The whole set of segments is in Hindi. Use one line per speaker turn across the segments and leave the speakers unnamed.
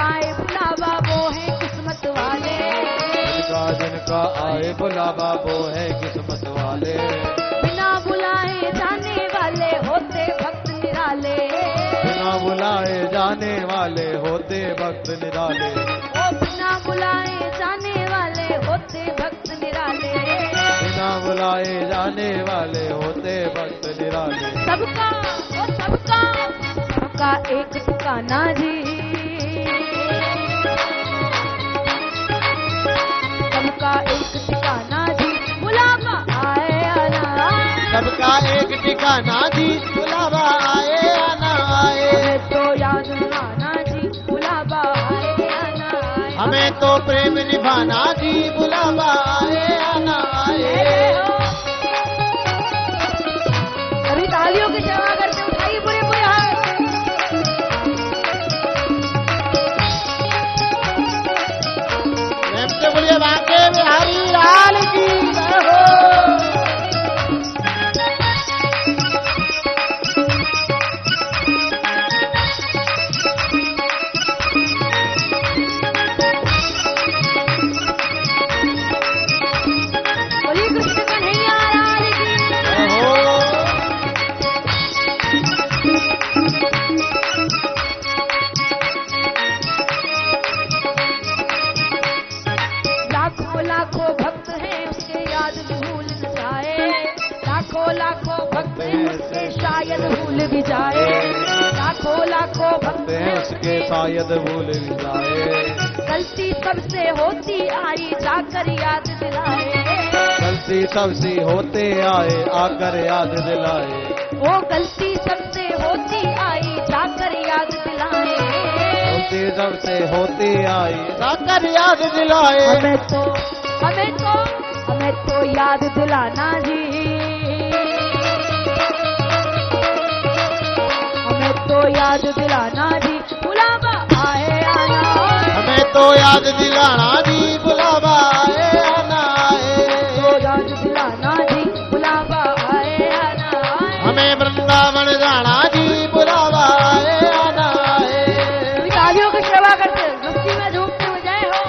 आए बुलावा वो है किस्मत वाले।
जिनका आए बुलावा वो है किस्मत वाले।
बिना बुलाए जाने वाले होते भक्त निराले।
बिना बुलाए जाने वाले होते भक्त निराले।
ओ बिना बुलाए जाने वाले होते भक्त निराले।
बिना बुलाए जाने वाले होते भक्त निराले।
सबका ओ सबका सबका एक ठिकाना जी। सबका एक ठिकाना जी बुलावा आए आना आए।
सबका एक ठिकाना जी बुलावा आए आना आए।
हमें तो याद आना जी बुलावा आए आना आए।
हमें तो प्रेम निभाना जी बुलावा आए आना आए।
अभी तालियों की सेवा करते उठाइए पूरे पूरे हाथ।
प्रेम से बोलिए बांके बिहारी लाल की जय हो।
बोलिए कृष्ण कन्हैया लाल की
जय हो।
लाखों लाखों भक्त हैं उसके याद भूल न जाए। लाखों लाखों भक्त हैं उसके शायद भूल भी जाए। लाखों लाखों भक्त हैं
उसके शायद भूल भी जाए।
गलती सबसे होती आई जाकर याद दिलाए।
गलती सबसे होते आए आकर याद दिलाए।
वो गलती सबसे होती आई जाकर याद दिलाए।
गलती सबसे होती आई आकर याद दिलाए।
हमें तो हमें तो हमें तो याद दिलाना जी। हमें तो याद दिलाना जी बुलावा आए आना आए।
हमें तो याद दिलाना जी बुलावा आए आना आए।
तो याद दिलाना जी बुलावा आए आना आए।
हमें वृंदावन जाना जी बुलावा आए आना आए।
अभी तालियों की सेवा करते भक्ति में झूमते हुए जय हो।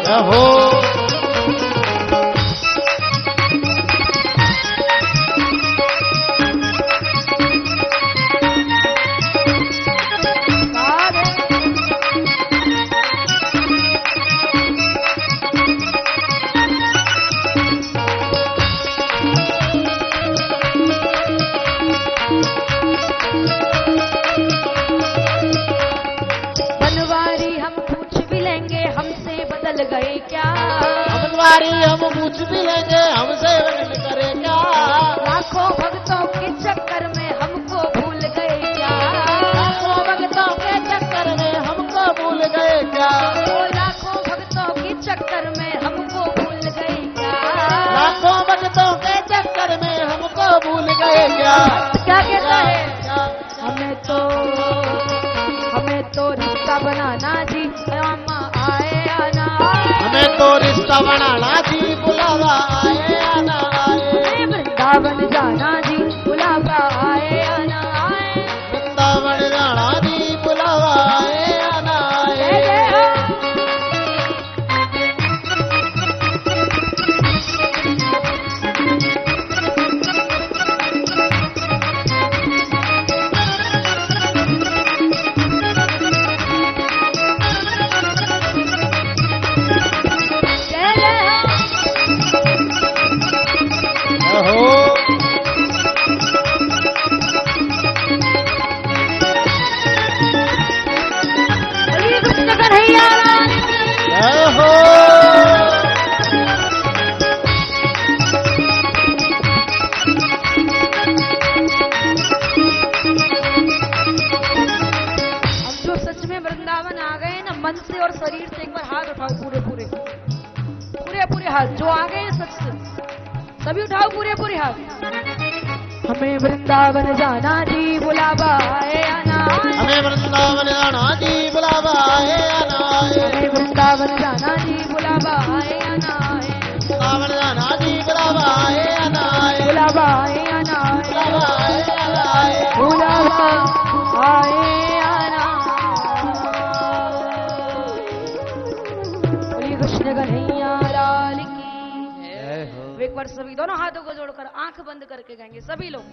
जय हो।
बनवारी हम पूछ भी लेंगे हमसे बदल गए क्या।
हमद्वारी हम पूछ भी लेंगे हमसे बदल करे क्या।
लाखों भक्तों के चक्कर में हमको भूल गए क्या।
लाखों भक्तों के चक्कर में हमको भूल गए क्या।
ओ लाखों भक्तों के चक्कर में हमको भूल गए क्या।
लाखों भक्तों के चक्कर में हमको भूल गए क्या।
क्या कहता है हमें तो रिश्ता बनाना जी अम्मा आए आना आए।
हमें तो रिश्ता बनाना जी बुलावा आए आना आए।
वृंदावन जाना जी बुलावा आए आना आए।
वृंदावन जाना जी बुलावा आए आना आए।
जय हो।
हो।
बोलिए कृष्ण कन्हैया लाल की।
जय हो।
हम जो सच में वृंदावन आ गए ना मन से और शरीर से एक बार हाथ उठाओ पूरे पूरे पूरे पूरे हाथ जो आ गए हैं सच से सभी उठाओ पूरे पूरे हाथ। हमें वृंदावन जाना जी बुलावा आए आना आए।
हमें वृंदावन जाना जी बुलावा आए आना आए।
हमें वृंदावन जाना जी बुलावा आए आना आए।
वृंदावन जाना जी बुलावा आए आना आए।
बुलावा आए आना आए आना। बोलिए कृष्ण कन्हैया लाल की।
जय हो।
एक बार सभी दोनों हाथों को जोड़कर आंख बंद करके गाएंगे सभी लोग।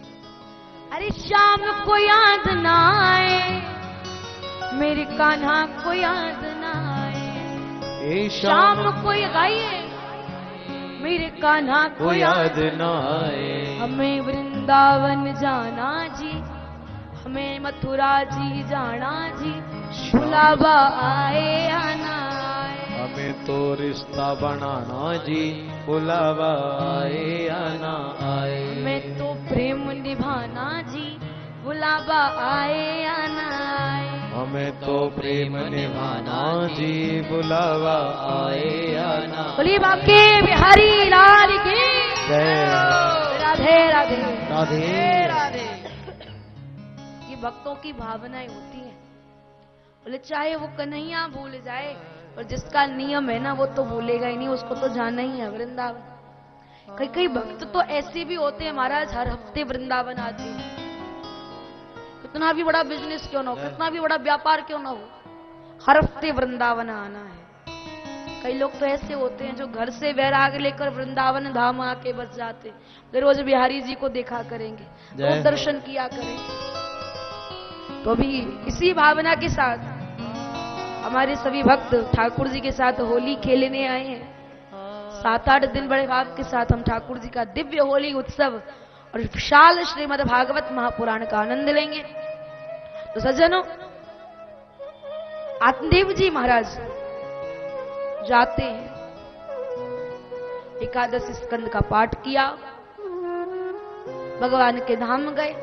अरे शाम को याद ना आए, मेरे कान्हा को याद ना आए। शाम को ये गाइए, मेरे कान्हा
को याद ना आए।
हमें वृंदावन जाना जी, हमें मथुरा जी जाना जी, बुलावा आए आना आए।
हमें तो रिश्ता बनाना जी, बुलावा आए आना आए।
हमें तो प्रेम निभाना जी, बुलावा आए आना आए।
हमें तो प्रेम निभाना जी, बुलावा आए आना।
बोलिए बाके बिहारी लाल की
जय।
राधे राधे
राधे
राधे। ये भक्तों की भावनाएं होती हैं। बोले चाहे वो कन्हैया भूल जाए, और जिसका नियम है ना वो तो भूलेगा ही नहीं, उसको तो जाना ही है वृंदावन। कई कई भक्त तो ऐसे भी होते हैं महाराज, हर हफ्ते वृंदावन आते हैं। कितना भी बड़ा बिजनेस क्यों ना हो, कितना भी बड़ा व्यापार क्यों ना हो, हर हफ्ते वृंदावन आना है। कई लोग तो ऐसे होते हैं जो घर से वैराग लेकर वृंदावन धाम आके बस जाते, वे रोज बिहारी जी को देखा करेंगे, रोज दर्शन किया करेंगे। तो अभी इसी भावना के साथ हमारे सभी भक्त ठाकुर जी के साथ होली खेलने आए हैं। 7-8 दिन बड़े भाव के साथ हम ठाकुर जी का दिव्य होली उत्सव और विशाल श्रीमद् भागवत महापुराण का आनंद लेंगे। तो सज्जनों, आत्मदेव जी महाराज जाते हैं, एकादश स्कंद का पाठ किया, भगवान के धाम गए।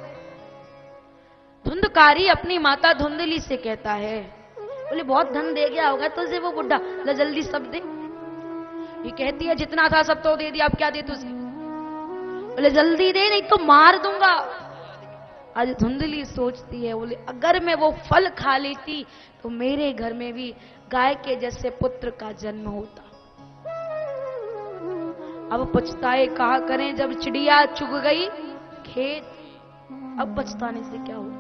धुंधकारी अपनी माता धुंधली से कहता है, बोले बहुत धन दे गया होगा तुझे वो बुढ़ा, ले जल्दी सब दे। ये कहती है जितना था सब तो दे दिया, अब क्या दे तुझे? बोले जल्दी दे नहीं तो मार दूंगा। आज धुंधली सोचती है, बोले अगर मैं वो फल खा लेती तो मेरे घर में भी गाय के जैसे पुत्र का जन्म होता। अब पछताए कहा करें, जब चिड़िया चुग गई खेत, अब पछताने से क्या होगा।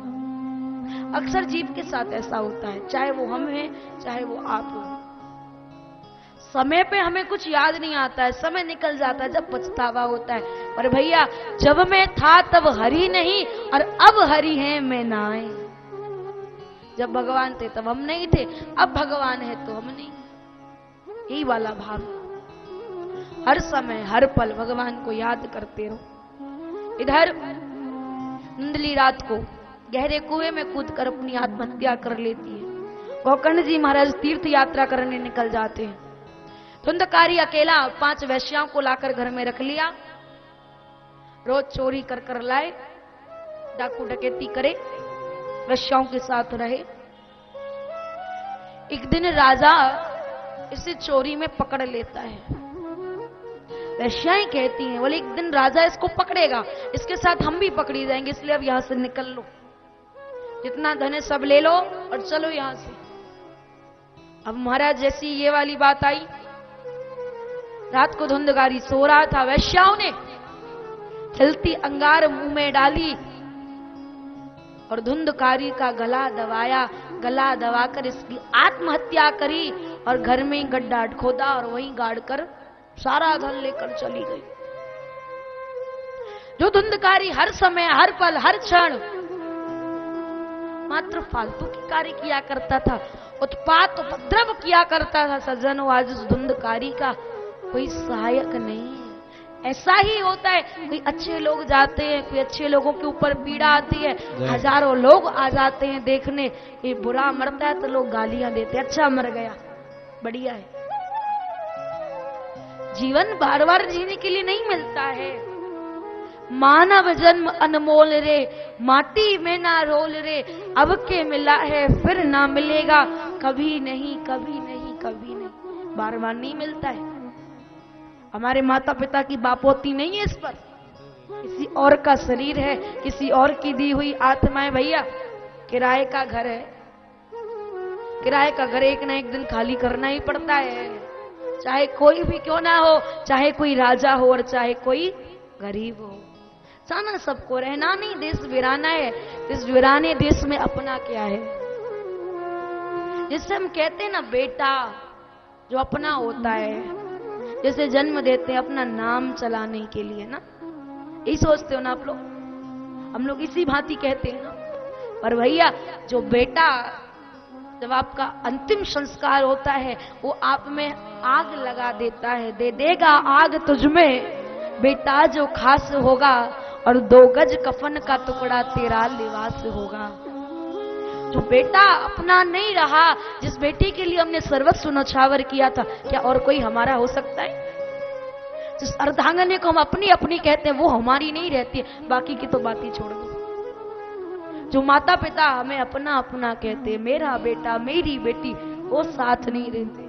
अक्सर जीव के साथ ऐसा होता है, चाहे वो हम हैं चाहे वो आप हो। समय पे हमें कुछ याद नहीं आता है, समय निकल जाता है जब पछतावा होता है। पर भैया जब मैं था तब हरि नहीं, और अब हरि है मैं नाए। जब भगवान थे तब हम नहीं थे, अब भगवान है तो हम नहीं। यही वाला भाव, हर समय हर पल भगवान को याद करते रहो। इधर नंदली रात को गहरे कुएं में कूदकर अपनी आत्महत्या कर लेती है। गोकर्ण जी महाराज तीर्थ यात्रा करने निकल जाते हैं। धुंधकारी अकेला 5 वैश्याओं को लाकर घर में रख लिया, रोज चोरी कर कर लाए, डाकू डकैती करे, वैश्याओं के साथ रहे। एक दिन राजा इसे चोरी में पकड़ लेता है। वैश्याएं कहती हैं, बोले एक दिन राजा इसको पकड़ेगा, इसके साथ हम भी पकड़ी जाएंगे, इसलिए अब यहां से निकल लो, जितना धन है सब ले लो और चलो यहां से। अब महाराज जैसी ये वाली बात आई, रात को धुंधकारी सो रहा था, वैश्याओं ने खिलती अंगार मुंह में डाली और धुंधकारी का गला दबाया, गला दबाकर इसकी आत्महत्या करी और घर में गड्ढा खोदा और वहीं गाड़ कर सारा धन लेकर चली गई। जो धुंधकारी हर समय हर पल हर क्षण मात्र फालतू के कार्य किया करता था, उत्पात उपद्रव किया करता था, सज्जनों आज उस धुंधकारी का कोई सहायक नहीं है। ऐसा ही होता है, कोई अच्छे लोग जाते हैं, कोई अच्छे लोगों के ऊपर पीड़ा आती है, हजारों लोग आ जाते हैं देखने, ये बुरा मरता है तो लोग गालियां देते हैं, अच्छा मर गया, बढ़िया है। जीवन बार बार जीने के लिए नहीं मिलता है। मानव जन्म अनमोल रे, माटी में ना रोल रे, अब के मिला है फिर ना मिलेगा, कभी नहीं कभी नहीं कभी नहीं, बार बार नहीं मिलता है। हमारे माता पिता की बापोती नहीं है इस पर, किसी और का शरीर है, किसी और की दी हुई आत्मा है। भैया किराए का घर है, किराए का घर एक ना एक दिन खाली करना ही पड़ता है, चाहे कोई भी क्यों ना हो, चाहे कोई राजा हो और चाहे कोई गरीब हो, बसाना सबको, रहना नहीं देश वीराना है। इस वीराने देश में अपना क्या है? जिससे हम कहते हैं ना बेटा, जो अपना होता है, जैसे जन्म देते हैं अपना नाम चलाने के लिए ना, यही सोचते हो ना आप लोग? हम लोग इसी भांति कहते हैं ना। पर भैया जो बेटा, जब आपका अंतिम संस्कार होता है, वो आप में आग लगा देता है, दे देगा आग तुझमें बेटा जो खास होगा, और 2 गज कफन का टुकड़ा तेरा लिबास होगा। जो बेटा अपना नहीं रहा, जिस बेटी के लिए हमने सर्वस्व न्यौछावर किया था, क्या और कोई हमारा हो सकता है? जिस अर्धांगने को हम अपनी अपनी कहते हैं, वो हमारी नहीं रहती है। बाकी की तो बात ही छोड़ दो। जो माता पिता हमें अपना अपना कहते हैं, मेरा बेटा मेरी बेटी, वो साथ नहीं रहते।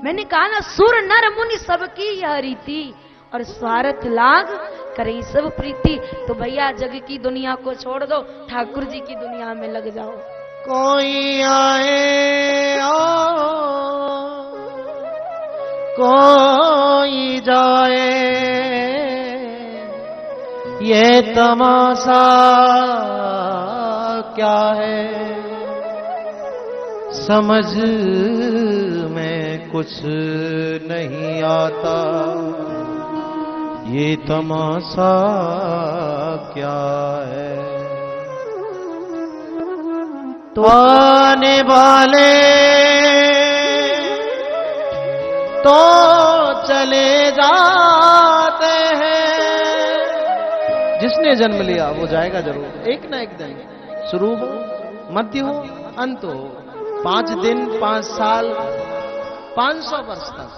मैंने कहा ना, सुर नर मुनि सबकी यह रीति, और स्वार्थ लाग करे सब प्रीति। तो भैया जग की दुनिया को छोड़ दो, ठाकुर जी की दुनिया में लग जाओ।
कोई आए और कोई जाए, ये तमाशा क्या है, समझ में कुछ नहीं आता, ये तमाशा क्या है। तो आने वाले तो चले जाते हैं, जिसने जन्म लिया वो जाएगा जरूर, एक ना एक दिन। शुरू हो, मध्य हो, अंत हो। 5 दिन, 5 साल, 500 वर्ष तक,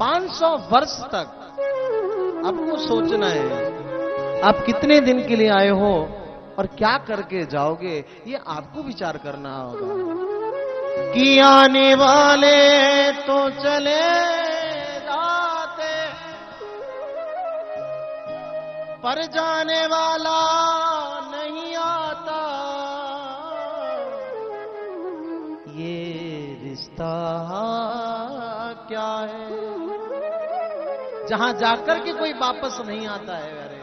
500 वर्ष तक आपको सोचना है आप कितने दिन के लिए आए हो और क्या करके जाओगे, ये आपको विचार करना होगा। कि आने वाले तो चले जाते, पर जाने वाला नहीं आता, ये रिश्ता क्या है। जहां जाकर के कोई वापस नहीं आता है। अरे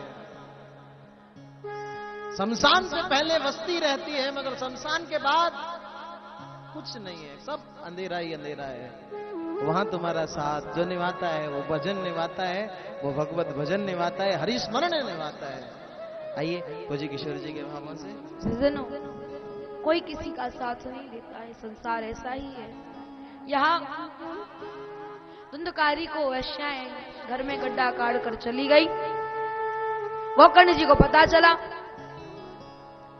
शमशान से पहले बस्ती रहती है, मगर शमशान के बाद कुछ नहीं है, सब अंधेरा ही अंधेरा है। वहां तुम्हारा साथ जो निभाता है वो भजन निभाता है, वो भगवत भजन निभाता है, हरिस्मरण निभाता है। आइए खोजी किशोर जी के भावों से।
कोई किसी का साथ नहीं देता है, संसार ऐसा ही है। यहाँ धुंधकारी को वैश्याएं घर में गड्ढा काट कर चली गई। गोकर्ण जी को पता चला।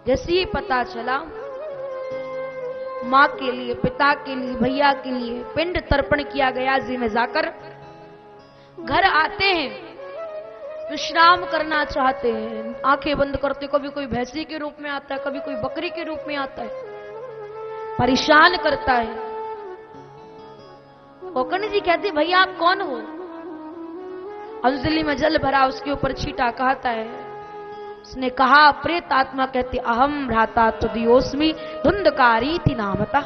जैसे ही पता चला, माँ के लिए, पिता के लिए, भैया के लिए पिंड तर्पण किया गया जी में जाकर। घर आते हैं, विश्राम करना चाहते हैं, आंखें बंद करते, कभी कोई भैंसी के रूप में आता है, कभी कोई बकरी के रूप में आता है, परेशान करता है। गोकर्ण जी कहते, भैया आप कौन हो? अंजलि में जल भरा, उसके ऊपर छीटा, कहता है, उसने कहा, प्रेत आत्मा कहती, अहम भ्राता तुदियोस्मि धुंधकारी थी नामता।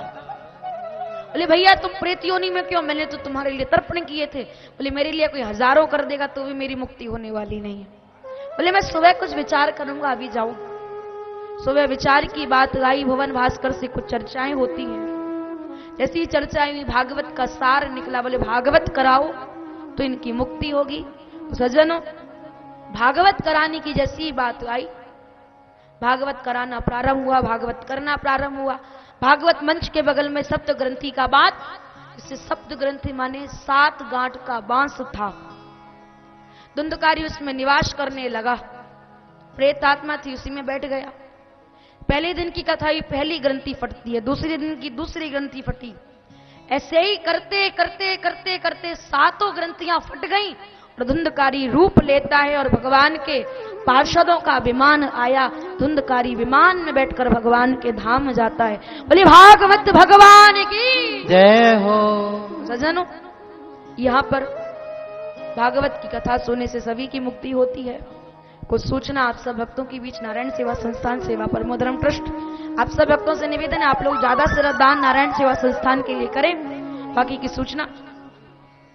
बोले भैया तुम प्रेत योनि में क्यों? मैंने तो तुम्हारे लिए तर्पण किए थे। बोले मेरे लिए कोई हजारों कर देगा तो भी मेरी मुक्ति होने वाली नहीं है। बोले मैं सुबह कुछ विचार करूंगा, अभी जाऊं। सुबह विचार की बात आई, भुवन भास्कर से कुछ चर्चाएं होती हैं। जैसी ही चर्चाएं हुई, भागवत का सार निकला। बोले भागवत कराओ तो इनकी मुक्ति होगी। तो सज्जनों, भागवत कराने की जैसी बात आई, भागवत कराना प्रारंभ हुआ, भागवत करना प्रारंभ हुआ। भागवत मंच के बगल में सप्त ग्रंथि का बात, इससे सप्त ग्रंथि माने 7 गांठ का बांस था। धुंधकारी उसमें निवास करने लगा। प्रेत आत्मा थी, उसी में बैठ गया। पहले दिन की कथा ही पहली ग्रंथि फटती है, दूसरे दिन की दूसरी ग्रंथि फटी। ऐसे ही करते करते करते करते 7 ग्रंथियां फट गईं और धुंधकारी रूप लेता है और भगवान के पार्षदों का विमान आया। धुंधकारी विमान में बैठकर भगवान के धाम जाता है। बोले भागवत भगवान की
जय हो।
सज्जनों, यहाँ पर भागवत की कथा सुनने से सभी की मुक्ति होती है। कुछ सूचना आप सब भक्तों के बीच, नारायण सेवा संस्थान सेवा परमोधर्म ट्रस्ट, आप सब भक्तों से निवेदन है, आप लोग ज्यादा से ज्यादा दान नारायण सेवा संस्थान के लिए करें। बाकी की सूचना